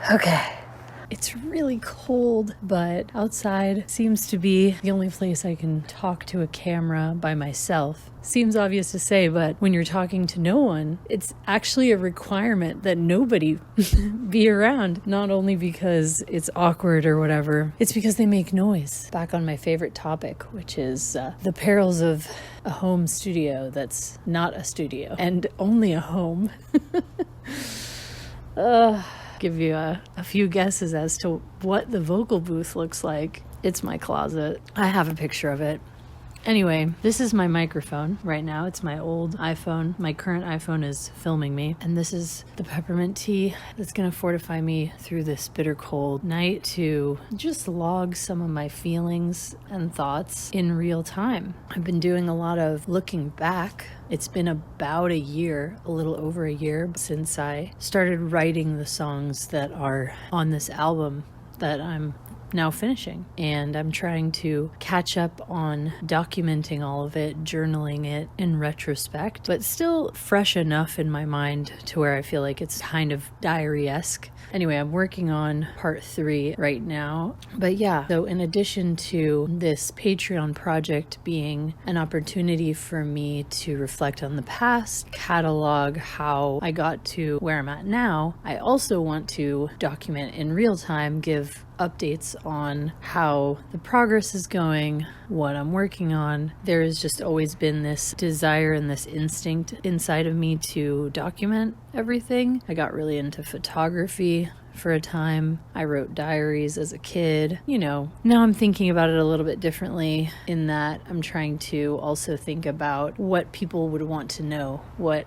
Okay. It's really cold, but outside seems to be the only place I can talk to a camera by myself. Seems obvious to say, but when you're talking to no one, it's actually a requirement that nobody be around. Not only because it's awkward or whatever, it's because they make noise. Back on my favorite topic, which is the perils of a home studio that's not a studio and only a home. Give you a few guesses as to what the vocal booth looks like. It's my closet. I have a picture of it. Anyway, this is my microphone right now. It's my old iPhone. My current iPhone is filming me. And this is the peppermint tea that's going to fortify me through this bitter cold night to just log some of my feelings and thoughts in real time. I've been doing a lot of looking back. It's been about a year, a little over a year, since I started writing the songs that are on this album that I'm now finishing, and I'm trying to catch up on documenting all of it, journaling it in retrospect, but still fresh enough in my mind to where I feel like it's kind of diary-esque. Anyway, I'm working on part 3 right now. But yeah, so in addition to this Patreon project being an opportunity for me to reflect on the past, catalog how I got to where I'm at now, I also want to document in real time, give updates on how the progress is going, what I'm working on. There has just always been this desire and this instinct inside of me to document everything. I got really into photography for a time. I wrote diaries as a kid. Now I'm thinking about it a little bit differently in that I'm trying to also think about what people would want to know, what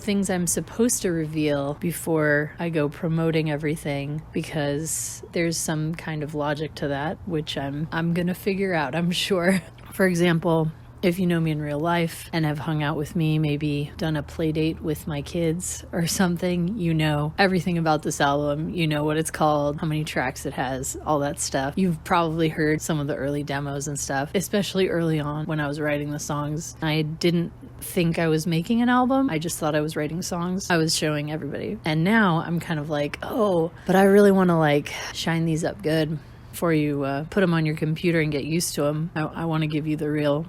things I'm supposed to reveal before I go promoting everything, because there's some kind of logic to that, which I'm gonna figure out, I'm sure. For example, if you know me in real life and have hung out with me, maybe done a play date with my kids or something, you know everything about this album. You know what it's called, how many tracks it has, all that stuff. You've probably heard some of the early demos and stuff, especially early on when I was writing the songs. I didn't think I was making an album. I just thought I was writing songs. I was showing everybody. And now I'm kind of like, oh, but I really want to shine these up good before you put them on your computer and get used to them. I want to give you the real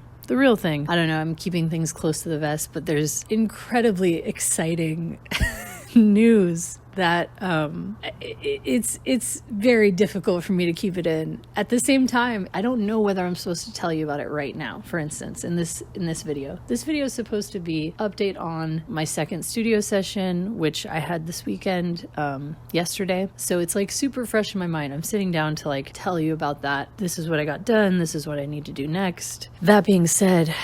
thing. I don't know, I'm keeping things close to the vest, but there's incredibly exciting news that it's very difficult for me to keep it in. At the same time, I don't know whether I'm supposed to tell you about it right now. For instance, in this video. This video is supposed to be update on my second studio session, which I had this weekend, yesterday. So it's super fresh in my mind. I'm sitting down to tell you about that. This is what I got done. This is what I need to do next. That being said,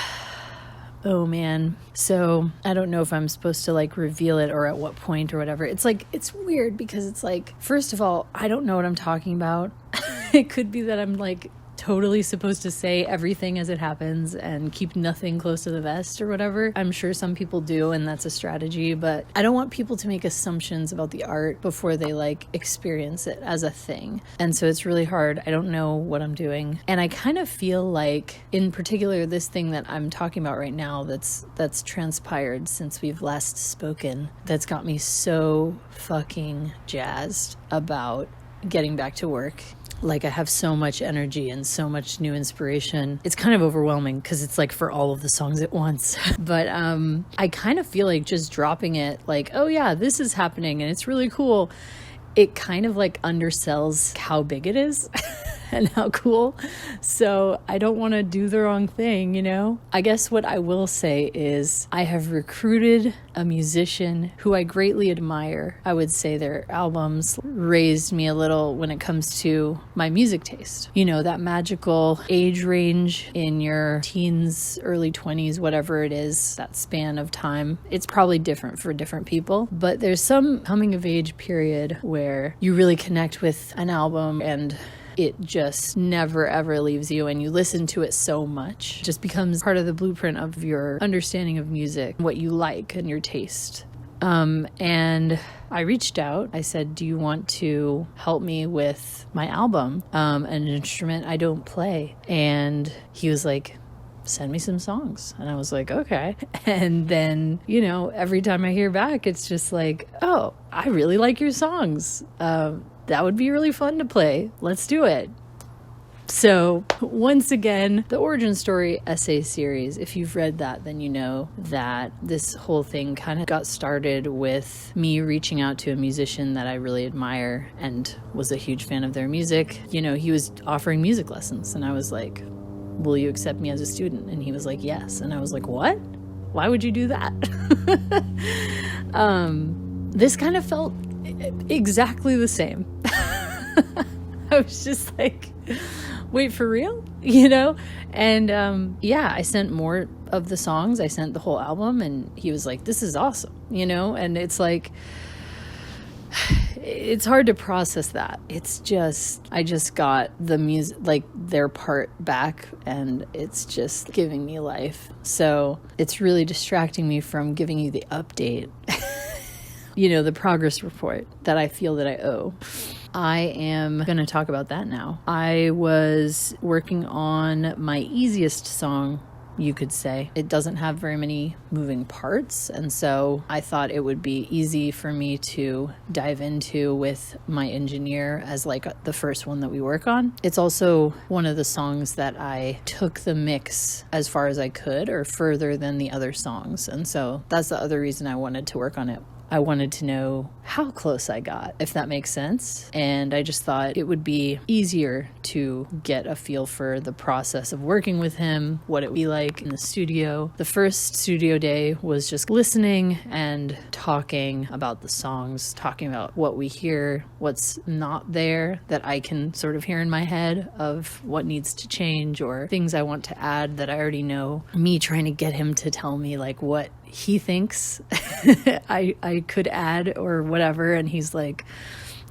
oh man. So I don't know if I'm supposed to reveal it or at what point or whatever. It's weird because it's first of all, I don't know what I'm talking about. It could be that I'm totally supposed to say everything as it happens and keep nothing close to the vest or whatever. I'm sure some people do, and that's a strategy, but I don't want people to make assumptions about the art before they experience it as a thing. And so it's really hard. I don't know what I'm doing. And I kind of feel in particular, this thing that I'm talking about right now that's transpired since we've last spoken, that's got me so fucking jazzed about getting back to work. I have so much energy and so much new inspiration. It's kind of overwhelming because it's for all of the songs at once. But I kind of feel just dropping it, oh yeah, this is happening and it's really cool. It kind of undersells how big it is and how cool. So I don't want to do the wrong thing, I guess what I will say is I have recruited a musician who I greatly admire. I would say their albums raised me a little when it comes to my music taste. That magical age range in your teens, early 20s, whatever it is, that span of time. It's probably different for different people, but there's some coming of age period where you really connect with an album and it just never ever leaves you, and you listen to it so much. It just becomes part of the blueprint of your understanding of music, what you like and your taste. And I reached out. I said, do you want to help me with my album? An instrument I don't play. And he was like, send me some songs. And I was like, okay. And then, every time I hear back, it's just like, oh, I really like your songs. That would be really fun to play. Let's do it. So once again, the origin story essay series, if you've read that, then you know that this whole thing kind of got started with me reaching out to a musician that I really admire and was a huge fan of their music. He was offering music lessons, and I was like, will you accept me as a student? And he was like, yes. And I was like, what? Why would you do that? This kind of felt exactly the same. I was just like, wait, for real? And I sent more of the songs. I sent the whole album, and he was like, this is awesome, and it's like, it's hard to process that. It's just, I just got the music, like their part back, and it's just giving me life. So it's really distracting me from giving you the update, the progress report that I feel that I owe. I am going to talk about that now. I was working on my easiest song, you could say. It doesn't have very many moving parts, and so I thought it would be easy for me to dive into with my engineer as like the first one that we work on. It's also one of the songs that I took the mix as far as I could, or further than the other songs, and so that's the other reason I wanted to work on it. I wanted to know how close I got, if that makes sense. And I just thought it would be easier to get a feel for the process of working with him, what it would be like in the studio. The first studio day was just listening and talking about the songs, talking about what we hear, what's not there that I can sort of hear in my head of what needs to change or things I want to add that I already know. Me trying to get him to tell me like what he thinks I could add or whatever, and he's like,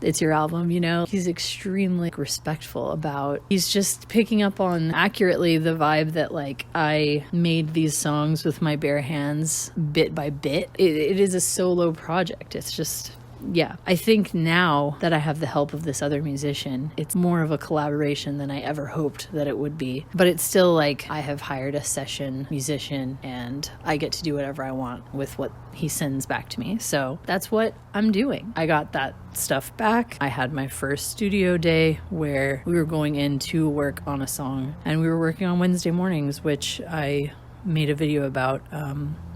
it's your album, He's extremely respectful about, he's just picking up on accurately the vibe that like I made these songs with my bare hands bit by bit. It is a solo project. It's just, yeah, I think now that I have the help of this other musician, it's more of a collaboration than I ever hoped that it would be. But it's still like I have hired a session musician and I get to do whatever I want with what he sends back to me. So that's what I'm doing. I got that stuff back. I had my first studio day where we were going in to work on a song, and we were working on Wednesday mornings, which I made a video about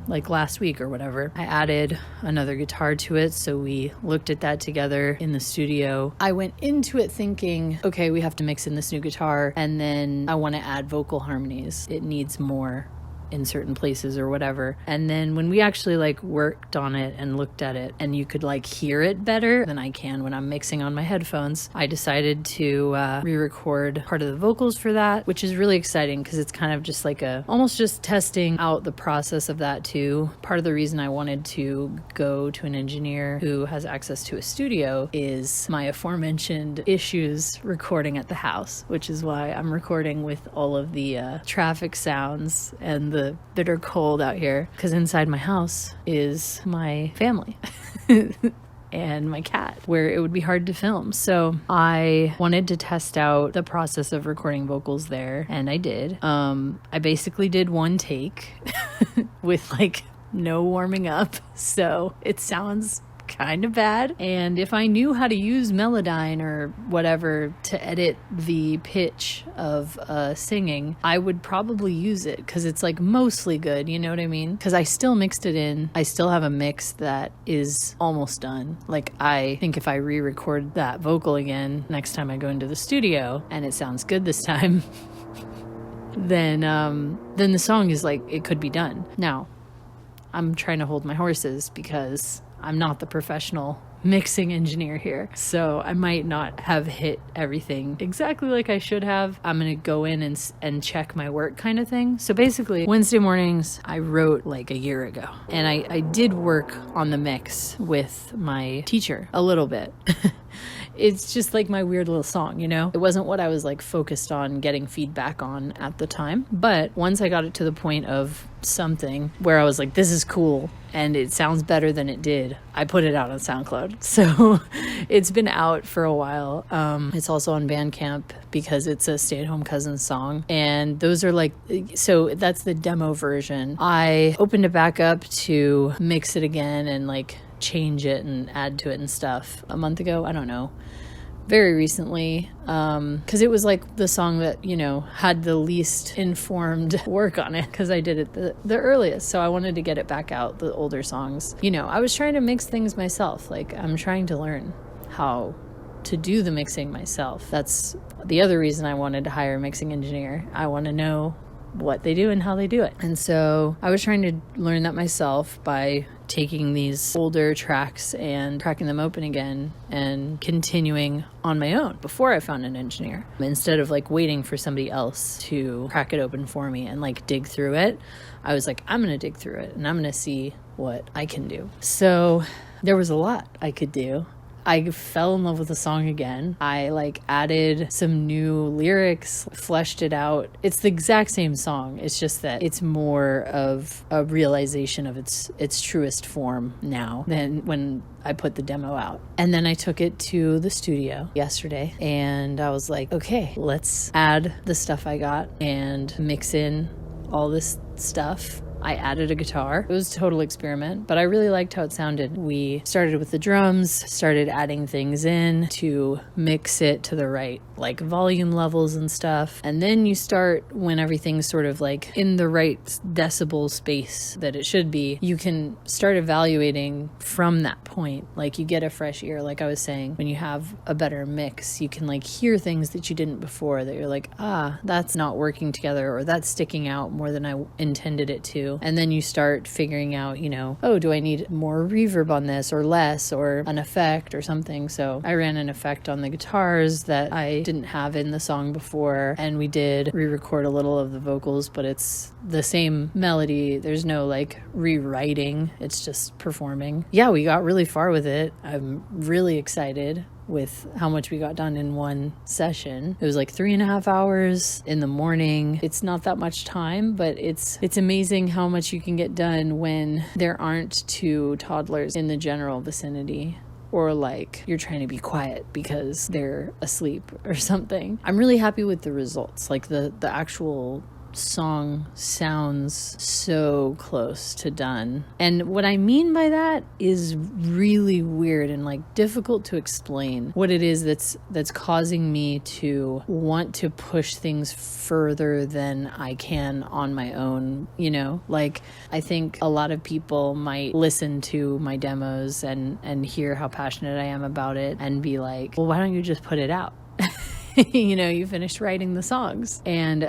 like last week or whatever. I added another guitar to it, so we looked at that together in the studio. I went into it thinking, okay, we have to mix in this new guitar, and then I want to add vocal harmonies. It needs more in certain places or whatever. And then when we actually like worked on it and looked at it, and you could like hear it better than I can when I'm mixing on my headphones, I decided to re-record part of the vocals for that, which is really exciting because it's kind of just like almost just testing out the process of that too. Part of the reason I wanted to go to an engineer who has access to a studio is my aforementioned issues recording at the house, which is why I'm recording with all of the traffic sounds and the bitter cold out here, because inside my house is my family and my cat, where it would be hard to film. So I wanted to test out the process of recording vocals there, and I did. I basically did one take with like no warming up, so it sounds kind of bad. And if I knew how to use Melodyne or whatever to edit the pitch of singing, I would probably use it because it's like mostly good, you know what I mean? Because I still mixed it in. I still have a mix that is almost done. Like I think if I re-record that vocal again next time I go into the studio and it sounds good this time, then the song is like, it could be done. Now, I'm trying to hold my horses because I'm not the professional mixing engineer here, so I might not have hit everything exactly like I should have. I'm gonna go in and check my work kind of thing. So basically, Wednesday mornings I wrote like a year ago, and I did work on the mix with my teacher a little bit. it's just like my weird little song, you know? It wasn't what I was like focused on getting feedback on at the time. But once I got it to the point of something where I was like, this is cool and it sounds better than it did, I put it out on SoundCloud. So it's been out for a while. It's also on Bandcamp because it's a stay-at-home cousin song. And those are like, so that's the demo version. I opened it back up to mix it again and like change it and add to it and stuff a month ago. I don't know, very recently, because it was like the song that, you know, had the least informed work on it, because I did it the earliest, so I wanted to get it back out, the older songs. You know, I was trying to mix things myself. Like, I'm trying to learn how to do the mixing myself. That's the other reason I wanted to hire a mixing engineer. I want to know what they do and how they do it. And so I was trying to learn that myself by taking these older tracks and cracking them open again and continuing on my own before I found an engineer. Instead of like waiting for somebody else to crack it open for me and like dig through it, I was like, I'm going to dig through it and I'm going to see what I can do. So there was a lot I could do. I fell in love with the song again. I like added some new lyrics, fleshed it out. It's the exact same song. It's just that it's more of a realization of its truest form now than when I put the demo out. And then I took it to the studio yesterday and I was like, okay, let's add the stuff I got and mix in all this stuff. I added a guitar. It was a total experiment, but I really liked how it sounded. We started with the drums, started adding things in to mix it to the right, like volume levels and stuff. And then you start, when everything's sort of like in the right decibel space that it should be, you can start evaluating from that point. Like you get a fresh ear, like I was saying, when you have a better mix, you can like hear things that you didn't before that you're like, that's not working together, or that's sticking out more than I intended it to. And then you start figuring out, you know, oh, do I need more reverb on this or less, or an effect or something? So I ran an effect on the guitars that I didn't have in the song before, and we did re-record a little of the vocals, but it's the same melody. There's no like rewriting. It's just performing. Yeah, we got really far with it. I'm really excited with how much we got done in one session. It was like 3.5 hours in the morning. It's not that much time, but it's amazing how much you can get done when there aren't two toddlers in the general vicinity, or like you're trying to be quiet because they're asleep or something. I'm really happy with the results. Like the actual song sounds so close to done. And what I mean by that is really weird and like difficult to explain what it is that's causing me to want to push things further than I can on my own, you know? Like I think a lot of people might listen to my demos and hear how passionate I am about it and be like, well, why don't you just put it out? You know, you finished writing the songs, and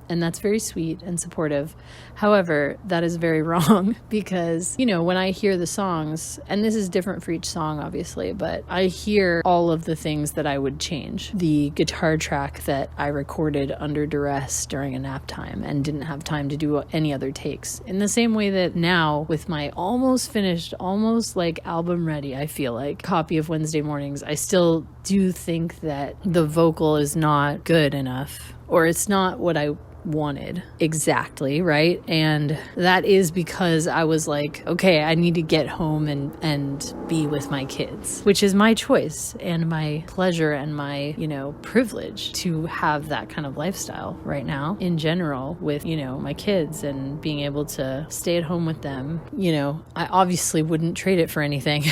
that's very sweet and supportive. However, that is very wrong, because, you know, when I hear the songs, and this is different for each song, obviously, but I hear all of the things that I would change. The guitar track that I recorded under duress during a nap time and didn't have time to do any other takes. In the same way that now, with my almost finished, almost like album ready, I feel like, copy of Wednesday Mornings, I still do think that the vocal is not good enough, or it's not what I wanted exactly, right? And that is because I was like, okay, I need to get home and be with my kids, which is my choice and my pleasure and my, you know, privilege to have that kind of lifestyle right now in general with, you know, my kids and being able to stay at home with them. You know, I obviously wouldn't trade it for anything.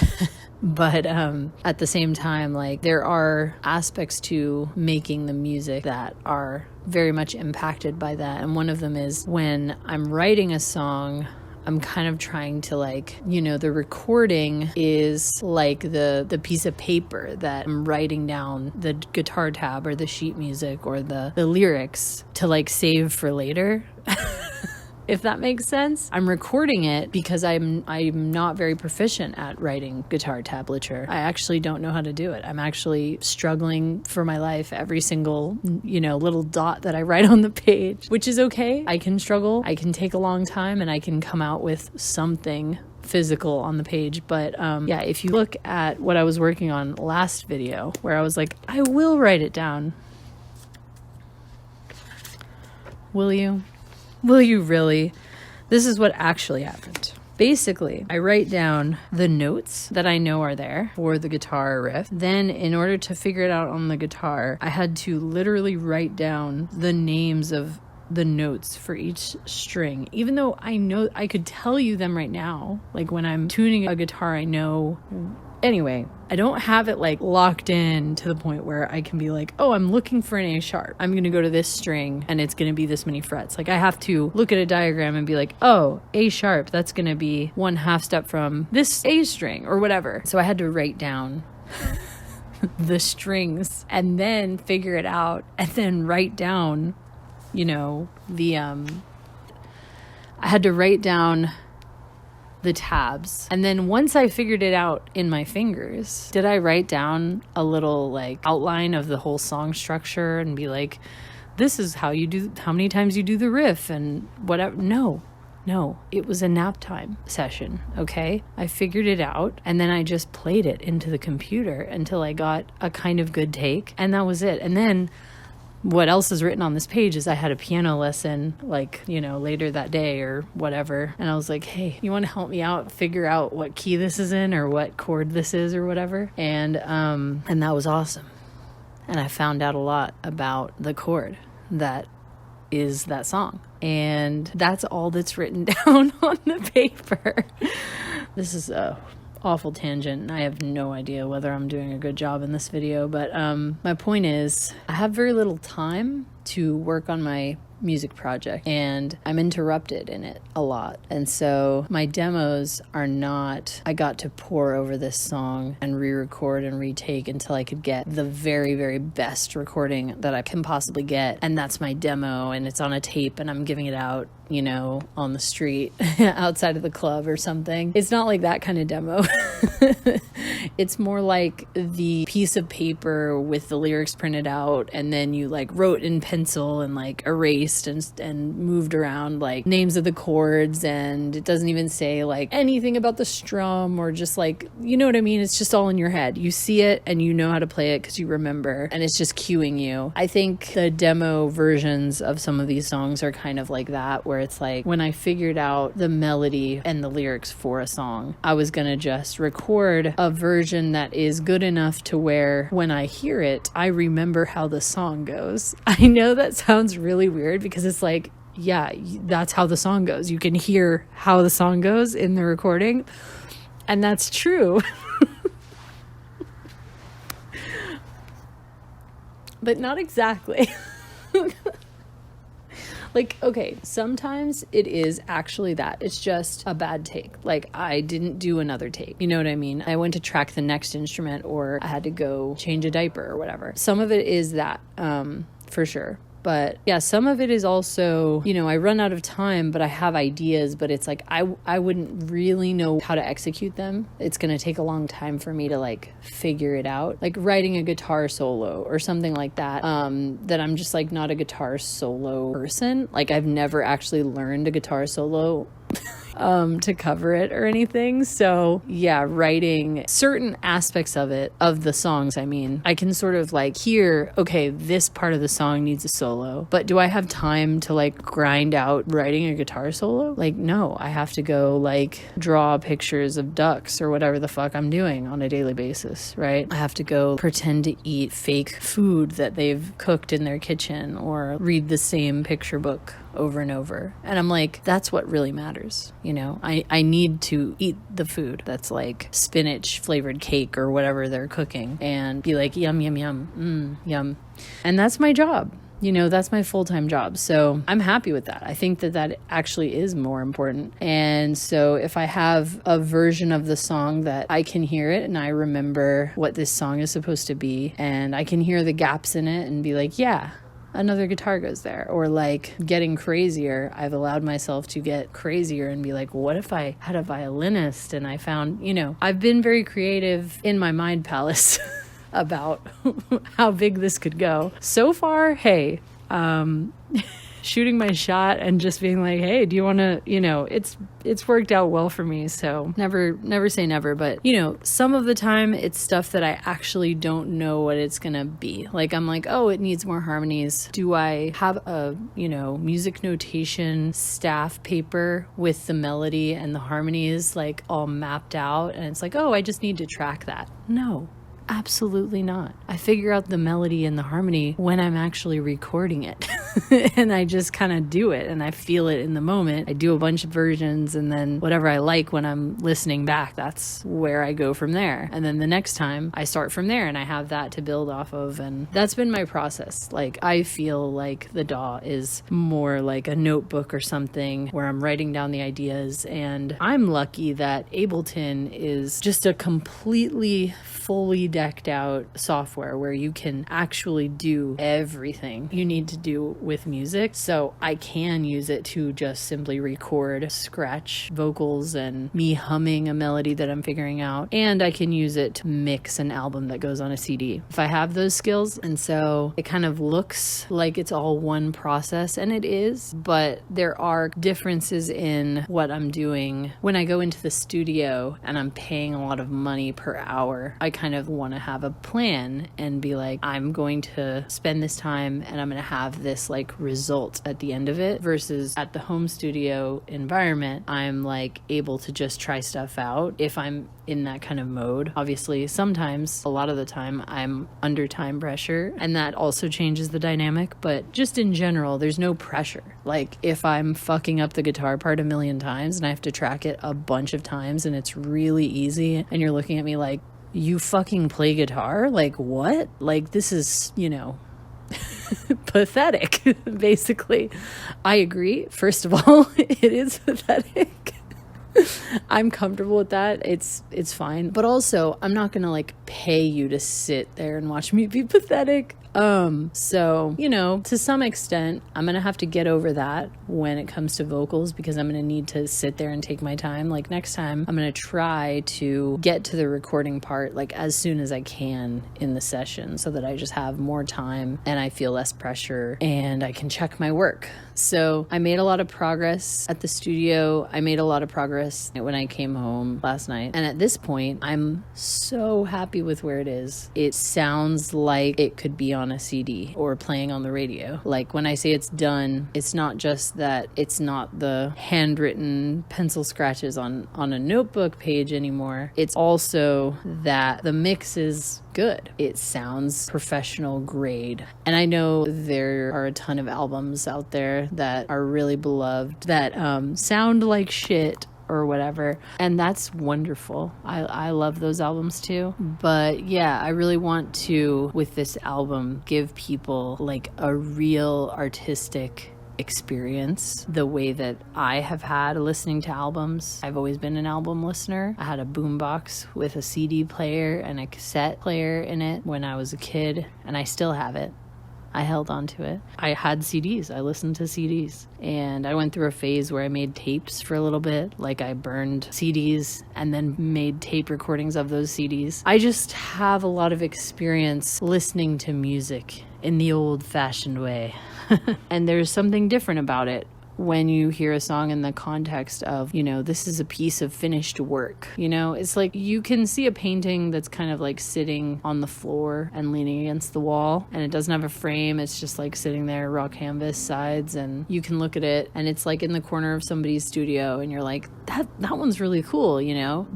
But at the same time, like, there are aspects to making the music that are very much impacted by that. And one of them is when I'm writing a song, I'm kind of trying to, like, you know, the recording is like the piece of paper that I'm writing down the guitar tab or the sheet music or the lyrics to, like, save for later. If that makes sense. I'm recording it because I'm not very proficient at writing guitar tablature. I actually don't know how to do it. I'm actually struggling for my life every single, you know, little dot that I write on the page, which is okay. I can struggle. I can take a long time and I can come out with something physical on the page, but yeah, if you look at what I was working on last video, where I was like, I will write it down. Will you really? This is what actually happened. Basically, I write down the notes that I know are there for the guitar riff. Then, in order to figure it out on the guitar, I had to literally write down the names of the notes for each string, even though I know I could tell you them right now. Like when I'm tuning a guitar, I know. Anyway, I don't have it like locked in to the point where I can be like, oh, I'm looking for an A sharp. I'm going to go to this string and it's going to be this many frets. Like I have to look at a diagram and be like, oh, A sharp, that's going to be 1/2 step from this A string or whatever. So I had to write down the strings and then figure it out and then write down, you know, I had to write down the tabs. And then once I figured it out in my fingers, did I write down a little like outline of the whole song structure and be like, this is how many times you do the riff and whatever? No, it was a nap time session. Okay. I figured it out and then I just played it into the computer until I got a kind of good take. And that was it. And then what else is written on this page is I had a piano lesson, like, you know, later that day or whatever. And I was like, hey, you want to help me out, figure out what key this is in or what chord this is or whatever. And that was awesome. And I found out a lot about the chord that is that song. And that's all that's written down on the paper. This is a awful tangent, and I have no idea whether I'm doing a good job in this video, but my point is I have very little time to work on my music project and I'm interrupted in it a lot. And so my demos are not, I got to pour over this song and re-record and retake until I could get the very, very best recording that I can possibly get. And that's my demo and it's on a tape and I'm giving it out, you know, on the street outside of the club or something. It's not like that kind of demo. It's more like the piece of paper with the lyrics printed out and then you like wrote in pencil and like erased and moved around like names of the chords, and it doesn't even say like anything about the strum or just like, you know what I mean? It's just all in your head. You see it and you know how to play it because you remember, and it's just cueing you. I think the demo versions of some of these songs are kind of like that, where it's like when I figured out the melody and the lyrics for a song, I was gonna just record a version that is good enough to where when I hear it, I remember how the song goes. I know that sounds really weird because it's like, yeah, that's how the song goes. You can hear how the song goes in the recording, and that's true. But not exactly. Like, okay, sometimes it is actually that. It's just a bad take. Like, I didn't do another take. You know what I mean? I went to track the next instrument, or I had to go change a diaper or whatever. Some of it is that, for sure. But yeah, some of it is also, you know, I run out of time, but I have ideas, but it's like, I wouldn't really know how to execute them. It's going to take a long time for me to like figure it out. Like writing a guitar solo or something like that, that I'm just like not a guitar solo person. Like I've never actually learned a guitar solo to cover it or anything. So yeah, writing certain aspects of it, of the songs, I mean, I can sort of like hear, okay, this part of the song needs a solo, but do I have time to like grind out writing a guitar solo? Like, no, I have to go like draw pictures of ducks or whatever the fuck I'm doing on a daily basis, right? I have to go pretend to eat fake food that they've cooked in their kitchen or read the same picture book over and over. And I'm like, that's what really matters. You know, I need to eat the food that's like spinach flavored cake or whatever they're cooking and be like, yum, yum, yum, yum. And that's my job. You know, that's my full-time job. So I'm happy with that. I think that that actually is more important. And so if I have a version of the song that I can hear it and I remember what this song is supposed to be, and I can hear the gaps in it and be like, yeah, another guitar goes there. Or like getting crazier, I've allowed myself to get crazier and be like, what if I had a violinist and I found, you know, I've been very creative in my mind palace about how big this could go. So far, hey, shooting my shot and just being like, hey, do you want to, it's worked out well for me. So never say never. But, some of the time it's stuff that I actually don't know what it's going to be. Like, I'm like, oh, it needs more harmonies. Do I have a, music notation staff paper with the melody and the harmonies like all mapped out? And it's like, oh, I just need to track that. No. Absolutely not. I figure out the melody and the harmony when I'm actually recording it. And I just kind of do it and I feel it in the moment. I do a bunch of versions and then whatever I like when I'm listening back, that's where I go from there. And then the next time I start from there and I have that to build off of. And that's been my process. Like, I feel like the DAW is more like a notebook or something where I'm writing down the ideas. And I'm lucky that Ableton is just a completely fully decked out software where you can actually do everything you need to do with music. So I can use it to just simply record scratch vocals and me humming a melody that I'm figuring out. And I can use it to mix an album that goes on a CD if I have those skills. And so it kind of looks like it's all one process, and it is, but there are differences in what I'm doing. When I go into the studio and I'm paying a lot of money per hour, I kind of want to have a plan and be like, I'm going to spend this time and I'm going to have this like result at the end of it, versus at the home studio environment, I'm like able to just try stuff out if I'm in that kind of mode. Obviously, sometimes, a lot of the time, I'm under time pressure, and that also changes the dynamic, but just in general, there's no pressure. Like, if I'm fucking up the guitar part a million times and I have to track it a bunch of times and it's really easy, and you're looking at me like, you fucking play guitar? Like, what? Like, this is, pathetic, basically. I agree. First of all, it is pathetic. I'm comfortable with that. It's fine. But also, I'm not gonna like pay you to sit there and watch me be pathetic. So, to some extent, I'm going to have to get over that when it comes to vocals, because I'm going to need to sit there and take my time. Like, next time, I'm going to try to get to the recording part, like, as soon as I can in the session, so that I just have more time and I feel less pressure and I can check my work. So I made a lot of progress at the studio. I made a lot of progress when I came home last night. And at this point, I'm so happy with where it is. It sounds like it could be on a CD or playing on the radio. Like, when I say it's done, it's not just that it's not the handwritten pencil scratches on a notebook page anymore. It's also that the mix is good. It sounds professional grade. And I know there are a ton of albums out there that are really beloved that sound like shit or whatever, and that's wonderful. I love those albums too. But yeah, I really want to, with this album, give people like a real artistic experience the way that I have had listening to albums. I've always been an album listener. I had a boombox with a CD player and a cassette player in it when I was a kid, and I still have it. I held on to it. I had CDs. I listened to CDs. And I went through a phase where I made tapes for a little bit. Like, I burned CDs and then made tape recordings of those CDs. I just have a lot of experience listening to music in the old-fashioned way. And there's something different about it when you hear a song in the context of, this is a piece of finished work. It's like you can see a painting that's kind of like sitting on the floor and leaning against the wall, and it doesn't have a frame. It's just like sitting there, raw canvas sides, and you can look at it and it's like in the corner of somebody's studio and you're like, that one's really cool.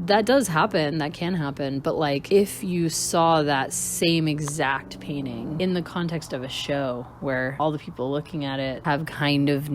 That does happen. That can happen. But like, if you saw that same exact painting in the context of a show where all the people looking at it have kind of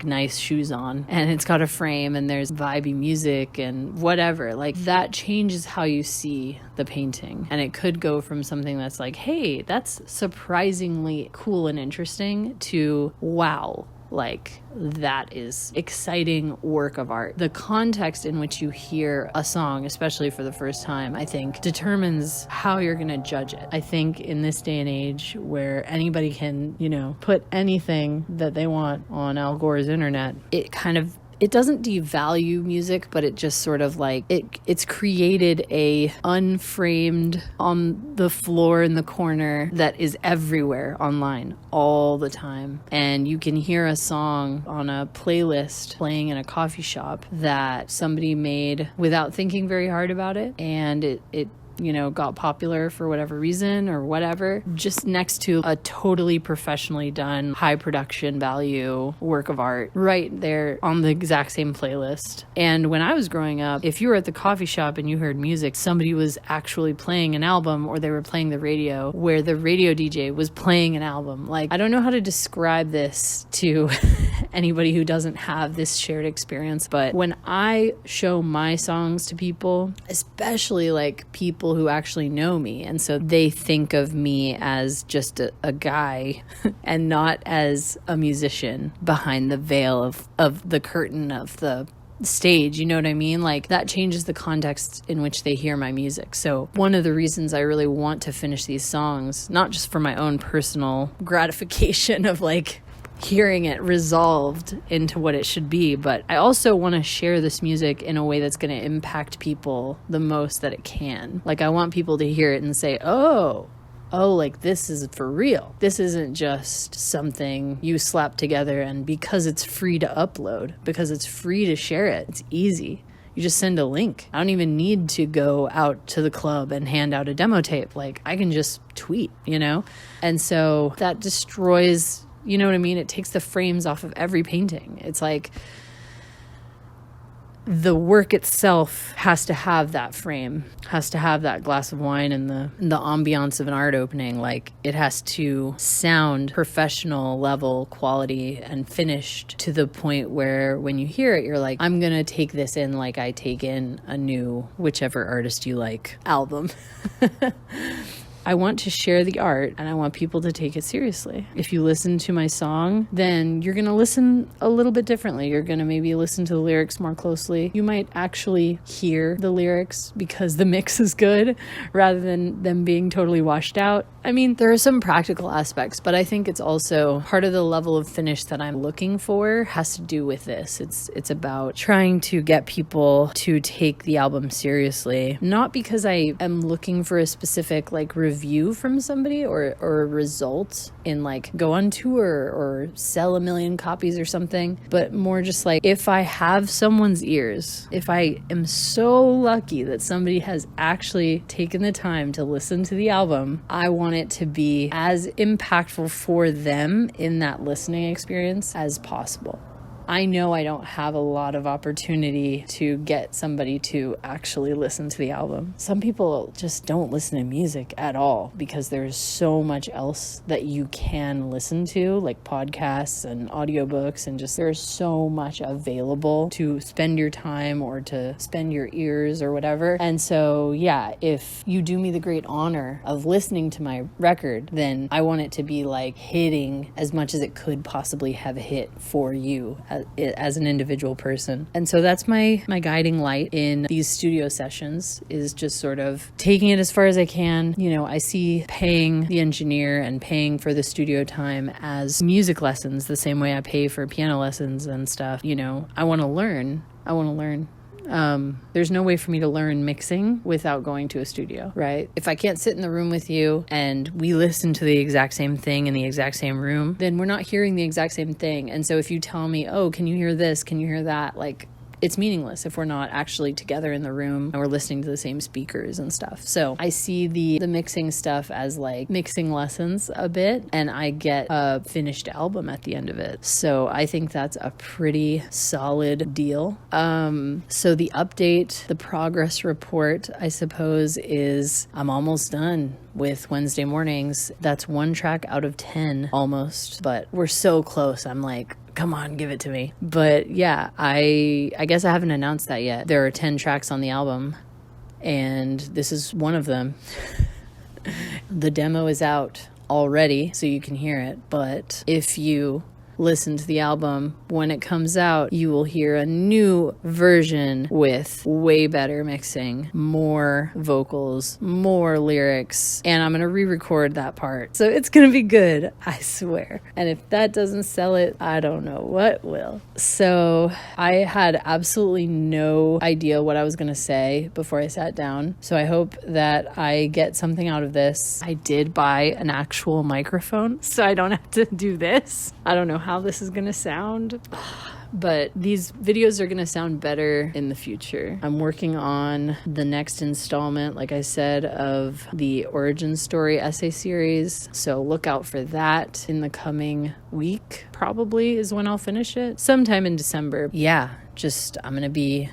nice shoes on, and it's got a frame and there's vibey music and whatever, like, that changes how you see the painting. And it could go from something that's like, hey, that's surprisingly cool and interesting, to wow, like, that is exciting work of art. The context in which you hear a song, especially for the first time, I think determines how you're going to judge it. I think in this day and age where anybody can, put anything that they want on Al Gore's internet, it kind of it doesn't devalue music, but it just sort of like, it's created a unframed on the floor in the corner that is everywhere online all the time. And you can hear a song on a playlist playing in a coffee shop that somebody made without thinking very hard about it. And it got popular for whatever reason or whatever, just next to a totally professionally done, high production value work of art right there on the exact same playlist. And when I was growing up, if you were at the coffee shop and you heard music, somebody was actually playing an album, or they were playing the radio where the radio DJ was playing an album. Like, I don't know how to describe this to anybody who doesn't have this shared experience, but when I show my songs to people, especially like people who actually know me, and so they think of me as just a guy and not as a musician behind the veil of the curtain of the stage, you know what I mean? Like, that changes the context in which they hear my music. So one of the reasons I really want to finish these songs, not just for my own personal gratification of like hearing it resolved into what it should be, but I also want to share this music in a way that's going to impact people the most that it can. Like, I want people to hear it and say, oh, like, this is for real. This isn't just something you slap together, and because it's free to upload, because it's free to share it, it's easy. You just send a link. I don't even need to go out to the club and hand out a demo tape. Like, I can just tweet, And so that destroys, you know what I mean? It takes the frames off of every painting. It's like the work itself has to have that frame, has to have that glass of wine and the ambiance of an art opening. Like, it has to sound professional level quality and finished to the point where when you hear it, you're like, I'm going to take this in like I take in a new, whichever artist you like, album. I want to share the art, and I want people to take it seriously. If you listen to my song, then you're going to listen a little bit differently. You're going to maybe listen to the lyrics more closely. You might actually hear the lyrics because the mix is good rather than them being totally washed out. I mean, there are some practical aspects, but I think it's also part of the level of finish that I'm looking for has to do with this. It's about trying to get people to take the album seriously, not because I am looking for a specific like review from somebody or a result in like go on tour or sell 1 million copies or something, but more just like, if I have someone's ears, if I am so lucky that somebody has actually taken the time to listen to the album, I want it to be as impactful for them in that listening experience as possible. I know I don't have a lot of opportunity to get somebody to actually listen to the album. Some people just don't listen to music at all because there's so much else that you can listen to, like podcasts and audiobooks, and just there's so much available to spend your time or to spend your ears or whatever. And so, yeah, if you do me the great honor of listening to my record, then I want it to be like hitting as much as it could possibly have hit for you as an individual person. And so that's my guiding light in these studio sessions, is just sort of taking it as far as I can. I see paying the engineer and paying for the studio time as music lessons, the same way I pay for piano lessons and stuff. I want to learn. There's no way for me to learn mixing without going to a studio, right? If I can't sit in the room with you and we listen to the exact same thing in the exact same room, then we're not hearing the exact same thing. And so if you tell me, oh, can you hear this? Can you hear that? Like, it's meaningless if we're not actually together in the room and we're listening to the same speakers and stuff. So I see the mixing stuff as like mixing lessons a bit, and I get a finished album at the end of it. So I think that's a pretty solid deal. So the update, the progress report, I suppose, is I'm almost done with Wednesday mornings. That's 1 track out of 10 almost, but we're so close. I'm like, come on, give it to me. But yeah, I guess I haven't announced that yet. There are 10 tracks on the album, and this is one of them. The demo is out already, so you can hear it. But if you listen to the album, when it comes out, you will hear a new version with way better mixing, more vocals, more lyrics, and I'm going to re-record that part. So it's going to be good, I swear. And if that doesn't sell it, I don't know what will. So I had absolutely no idea what I was going to say before I sat down. So I hope that I get something out of this. I did buy an actual microphone, so I don't have to do this. I don't know how this is going to sound, but these videos are going to sound better in the future. I'm working on the next installment, like I said, of the origin story essay series. So look out for that in the coming week, probably is when I'll finish it. Sometime in December. Yeah. I'm going to be,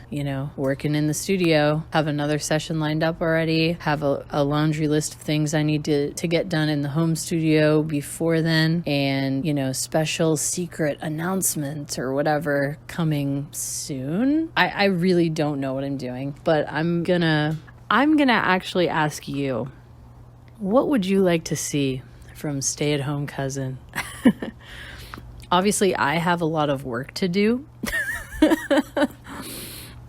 working in the studio, have another session lined up already, have a laundry list of things I need to get done in the home studio before then, and, special secret announcement or whatever coming soon. I really don't know what I'm doing, but I'm gonna actually ask you, what would you like to see from Stay-at-Home Cousin? Obviously, I have a lot of work to do.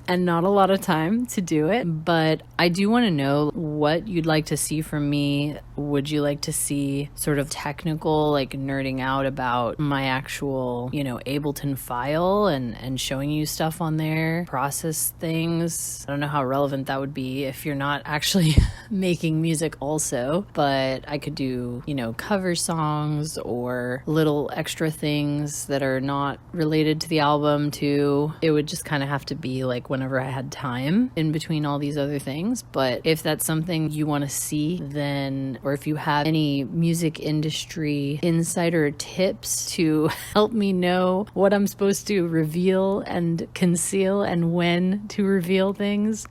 And not a lot of time to do it, but I do want to know what you'd like to see from me. Would you like to see sort of technical, like nerding out about my actual, Ableton file and showing you stuff on there, process things? I don't know how relevant that would be if you're not actually making music also, but I could do, cover songs or little extra things that are not related to the album too. It would just kind of have to be like whenever I had time in between all these other things. But if that's something you want to see, then, or if you have any music industry insider tips to help me know what I'm supposed to reveal and conceal and when to reveal things,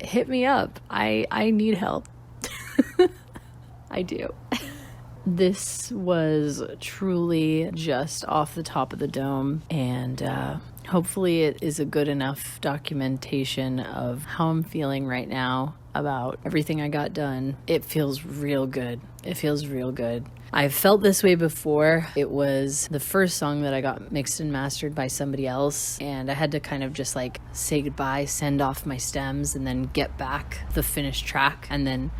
hit me up. I need help. I do. This was truly just off the top of the dome, and hopefully it is a good enough documentation of how I'm feeling right now about everything I got done. It feels real good. It feels real good. I've felt this way before. It was the first song that I got mixed and mastered by somebody else, and I had to kind of just like say goodbye, send off my stems, and then get back the finished track. And then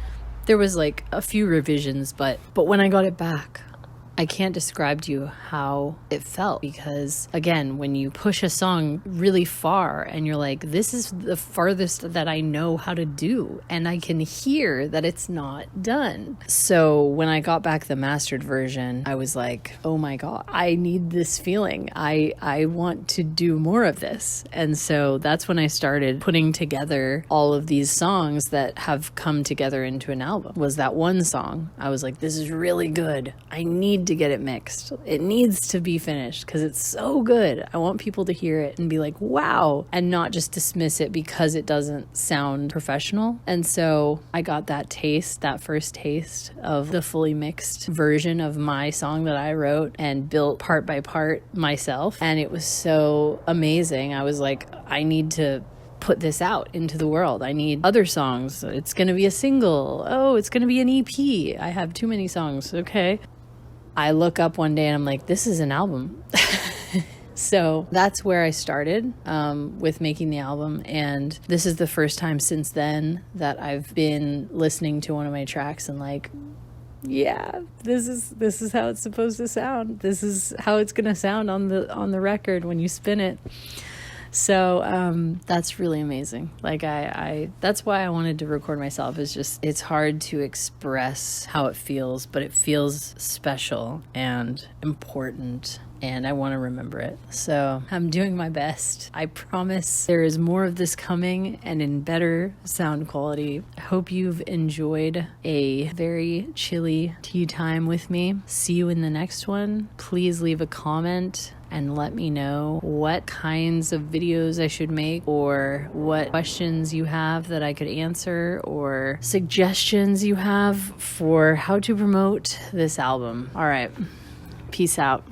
there was like a few revisions, but when I got it back, I can't describe to you how it felt, because again, when you push a song really far and you're like, this is the farthest that I know how to do, and I can hear that it's not done. So when I got back the mastered version, I was like, oh my God, I need this feeling. I want to do more of this. And so that's when I started putting together all of these songs that have come together into an album. Was that one song. I was like, this is really good. I need to get it mixed. It needs to be finished because it's so good. I want people to hear it and be like, wow, and not just dismiss it because it doesn't sound professional. And so I got that first taste of the fully mixed version of my song that I wrote and built part by part myself. And it was so amazing. I was like, I need to put this out into the world. I need other songs. It's going to be a single. Oh, it's going to be an EP. I have too many songs. Okay. I look up one day and I'm like, this is an album. So that's where I started with making the album. And this is the first time since then that I've been listening to one of my tracks and like, yeah, this is how it's supposed to sound. This is how it's going to sound on the record when you spin it. So that's really amazing. Like I that's why I wanted to record myself. It's hard to express how it feels, but it feels special and important, and I want to remember it. So I'm doing my best. I promise there is more of this coming and in better sound quality. I hope you've enjoyed a very chilly tea time with me. See you in the next one. Please leave a comment and let me know what kinds of videos I should make, or what questions you have that I could answer, or suggestions you have for how to promote this album. All right. Peace out.